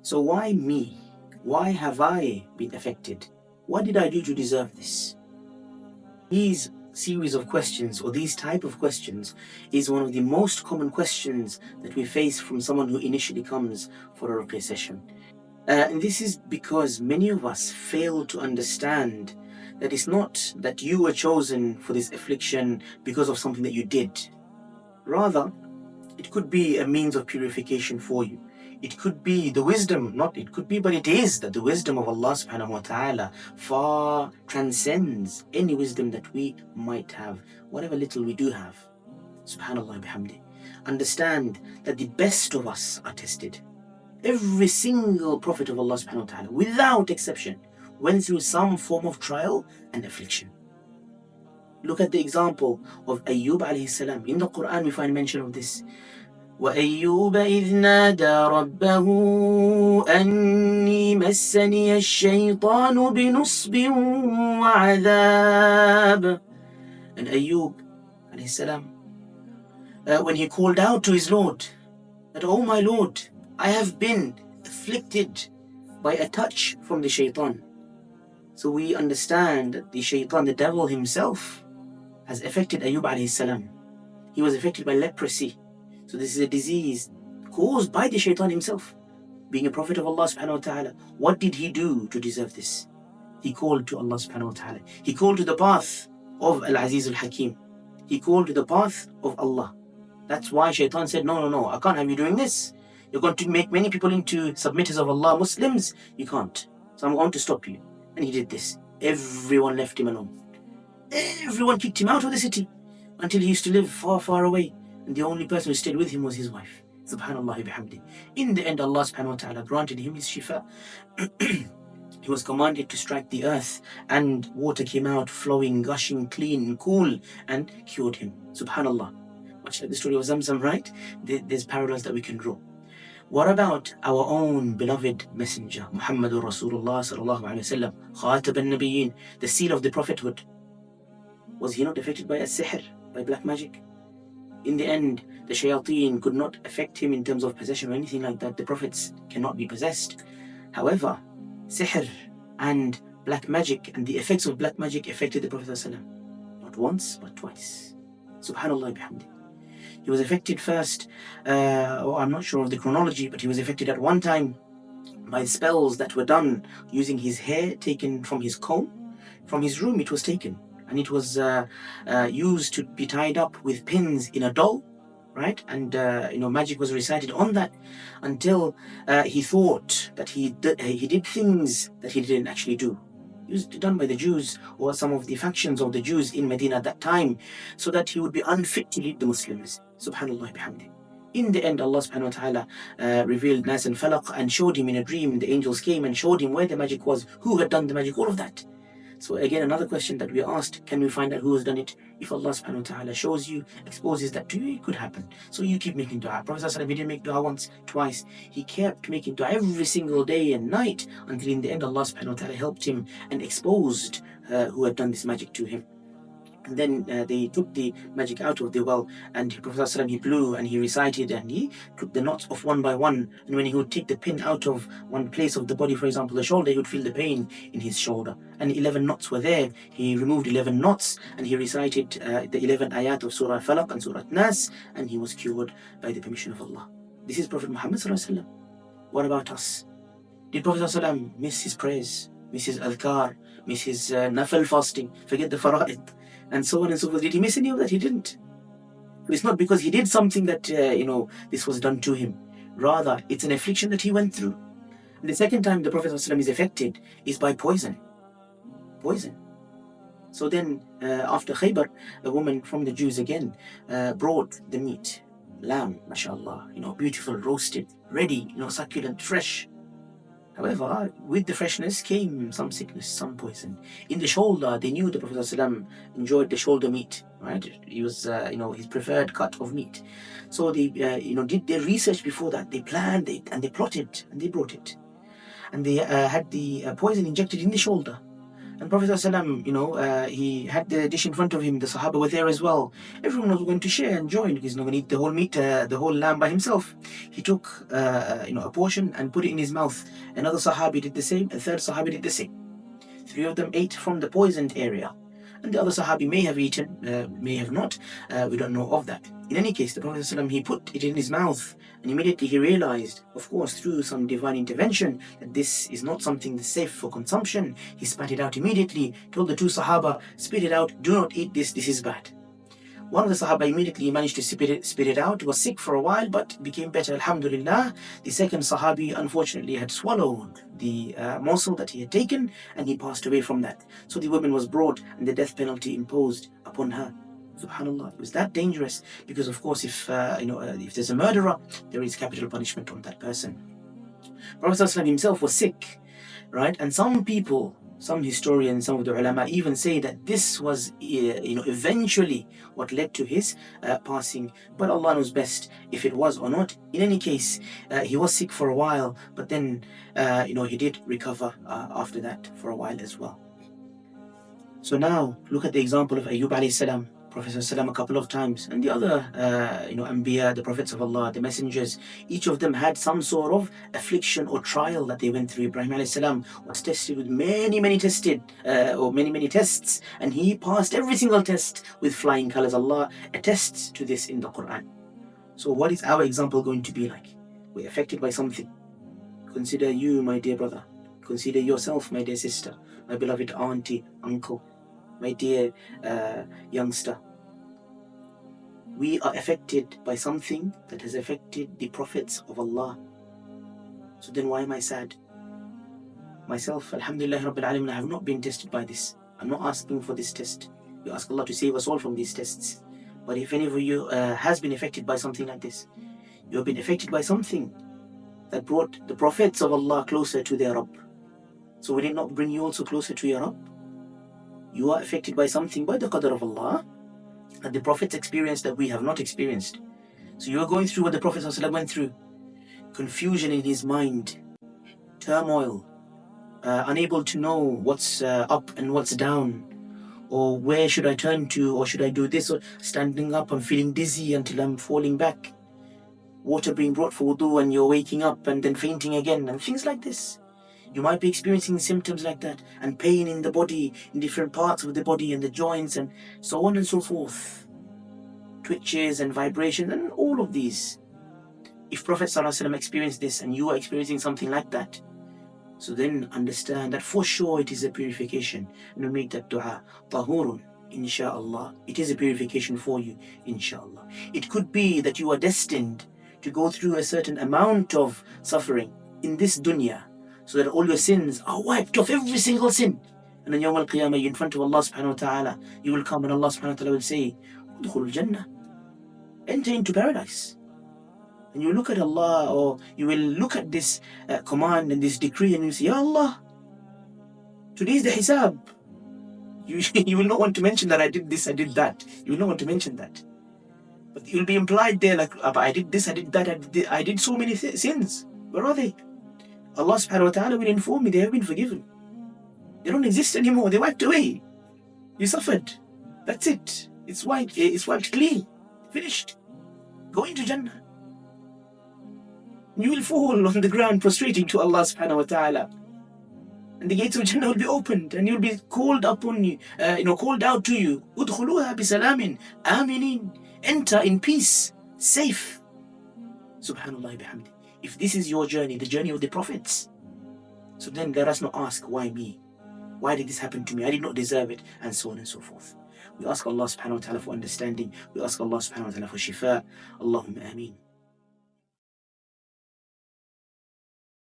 So why me? Why have I been affected? What did I do to deserve this? These series of questions, or these type of questions, is one of the most common questions that we face from someone who initially comes for a Ruqyah session. And this is because many of us fail to understand that it's not that you were chosen for this affliction because of something that you did. Rather, it could be a means of purification for you. It could be the wisdom, not it could be, but it is that the wisdom of Allah subhanahu wa ta'ala far transcends any wisdom that we might have, whatever little we do have. Subhanallah bihamdi. Understand that the best of us are tested. Every single prophet of Allah subhanahu wa ta'ala, without exception, went through some form of trial and affliction. Look at the example of Ayyub alayhi salam. In the Qur'an we find mention of this. وَأَيُّوبَ إِذْ نَادَى رَبَّهُ أَنِّي مَسَّنِيَ الشَّيْطَانُ بِنُصْبٍ وَعَذَابٍ. And Ayyub alayhi salam, when he called out to his Lord, that, "Oh my Lord, I have been afflicted by a touch from the shaitan." So we understand that the shaitan, the devil himself, has affected Ayyub alayhi salam. He was affected by leprosy. So this is a disease caused by the shaitan himself. Being a prophet of Allah subhanahu wa ta'ala, what did he do to deserve this? He called to Allah subhanahu wa ta'ala. He called to the path of Al-Aziz Al-Hakim. He called to the path of Allah. That's why shaitan said, no, I can't have you doing this. You're going to make many people into submitters of Allah, Muslims. You can't. So I'm going to stop you. And he did this. Everyone left him alone. Everyone kicked him out of the city until he used to live far, far away. And the only person who stayed with him was his wife. Subhanallah bihamdi. In the end, Allah subhanahu wa ta'ala granted him his shifa. He was commanded to strike the earth, and water came out, flowing, gushing, clean, and cool, and cured him. Subhanallah. Much like the story of Zamzam, right? There's parallels that we can draw. What about our own beloved messenger, Muhammadur Rasulullah sallallahu alayhi wa sallam, Khatab al-Nabiyyin, the seal of the prophethood? Was he not affected by a sihr, by black magic? In the end, the shayateen could not affect him in terms of possession or anything like that. The prophets cannot be possessed. However, sihr and black magic and the effects of black magic affected the Prophet ﷺ. Not once, but twice. Subhanallah bihamdi. He was affected first, I'm not sure of the chronology, but he was affected at one time by spells that were done using his hair taken from his comb. From his room it was taken, and it was used to be tied up with pins in a doll, right? And magic was recited on that until he thought that he did things that he didn't actually do. It was done by the Jews or some of the factions of the Jews in Medina at that time, so that he would be unfit to lead the Muslims. Subhanallah bihamdi. In the end, Allah subhanahu wa ta'ala revealed Nas and Falaq and showed him in a dream. The angels came and showed him where the magic was, who had done the magic, all of that. So again, another question that we asked, can we find out who has done it? If Allah subhanahu wa ta'ala shows you, exposes that to you, it could happen. So you keep making dua. Prophet ﷺ, he didn't make dua once, twice. He kept making dua every single day and night until in the end Allah subhanahu wa ta'ala helped him and exposed who had done this magic to him. And then they took the magic out of the well, and Prophet ﷺ, he blew and he recited and he took the knots off one by one. And when he would take the pin out of one place of the body, for example the shoulder, he would feel the pain in his shoulder. And 11 knots were there. He removed 11 knots and he recited the 11 ayat of Surah Falaq and Surah Nas, and he was cured by the permission of Allah. This is Prophet Muhammad ﷺ. What about us? Did Prophet ﷺ miss his prayers, miss his adhkar, miss his nafil fasting, forget the fara'id, and so on and so forth? Did he miss any of that? He didn't. It's not because he did something that this was done to him. Rather, it's an affliction that he went through. And the second time the Prophet ﷺ is affected is by poison. So then after Khaybar, a woman from the Jews again brought the meat, lamb, mashallah, beautiful, roasted, ready, succulent, fresh. However, with the freshness came some sickness, some poison. In the shoulder, they knew the Prophet ﷺ enjoyed the shoulder meat, right? It was, his preferred cut of meat. So they, did their research before that. They planned it and they plotted and they brought it. And they had the poison injected in the shoulder. And Prophet ﷺ, he had the dish in front of him. The Sahaba were there as well. Everyone was going to share and join. He's not going to eat the whole meat, the whole lamb by himself. He took, a portion and put it in his mouth. Another Sahabi did the same. A third Sahabi did the same. 3 of them ate from the poisoned area. And the other Sahabi may have eaten, may have not. We don't know of that. In any case, the Prophet ﷺ, he put it in his mouth, and immediately he realized, of course, through some divine intervention, that this is not something that's safe for consumption. He spat it out immediately, told the 2 Sahaba, spit it out, do not eat this is bad. One of the Sahaba immediately managed to spit it out, was sick for a while, but became better, alhamdulillah. The second Sahabi, unfortunately, had swallowed the morsel that he had taken, and he passed away from that. So the woman was brought, and the death penalty imposed upon her. Subhanallah, it was that dangerous, because of course, if there's a murderer, there is capital punishment on that person. Prophet ﷺ himself was sick, right? And some people, some historians, some of the ulama even say that this was, eventually what led to his passing. But Allah knows best if it was or not. In any case, he was sick for a while, but then, he did recover after that for a while as well. So now, look at the example of Ayyub alayhi salam. Prophet ﷺ a couple of times, and the other, Anbiya, the prophets of Allah, the messengers, each of them had some sort of affliction or trial that they went through. Ibrahim ﷺ was tested with many tests, and he passed every single test with flying colors. Allah attests to this in the Qur'an. So what is our example going to be like? We're affected by something. Consider you, my dear brother. Consider yourself, my dear sister, my beloved auntie, uncle, my dear youngster. We are affected by something that has affected the prophets of Allah. So then why am I sad? Myself, alhamdulillah Rabbil Alamin, I have not been tested by this. I'm not asking for this test. We ask Allah to save us all from these tests. But if any of you has been affected by something like this, you have been affected by something that brought the prophets of Allah closer to their Rabb. So will it not bring you also closer to your Rabb? You are affected by something by the qadr of Allah that the prophets experienced that we have not experienced. So you are going through what the Prophet ﷺ went through. Confusion in his mind, turmoil, unable to know what's up and what's down, or where should I turn to, or should I do this, or standing up, I'm feeling dizzy until I'm falling back. Water being brought for wudu and you're waking up and then fainting again, and things like this. You might be experiencing symptoms like that, and pain in the body, in different parts of the body and the joints and so on and so forth. Twitches and vibrations and all of these. If Prophet ﷺ experienced this and you are experiencing something like that, so then understand that for sure it is a purification. And make that dua, tahurun, insha'Allah. It is a purification for you, insha'Allah. It could be that you are destined to go through a certain amount of suffering in this dunya, so that all your sins are wiped off, every single sin. And then Yawm al-Qiyamah, in front of Allah subhanahu wa ta'ala, you will come and Allah subhanahu wa ta'ala will say, udkhul jannah, enter into paradise. And you look at Allah, or you will look at this command and this decree, and you say, Ya Allah, today is the hisab. You will not want to mention that I did this, I did that. You will not want to mention that. But it will be implied there, like, I did this, I did that, I did so many sins. Where are they? Allah subhanahu wa ta'ala will inform me they have been forgiven. They don't exist anymore. They wiped away. You suffered. That's it. It's wiped clean. Finished. Go into Jannah. You will fall on the ground prostrating to Allah subhanahu wa ta'ala. And the gates of Jannah will be opened, and you'll be called upon you, called out to you. Udkhuluha bisalamin, aminin. Enter in peace, safe. Subhanallah bihamdi. If this is your journey, the journey of the prophets, so then let us not ask, why me? Why did this happen to me? I did not deserve it, and so on and so forth. We ask Allah subhanahu wa ta'ala for understanding. We ask Allah subhanahu wa ta'ala for shifa. Allahumma ameen.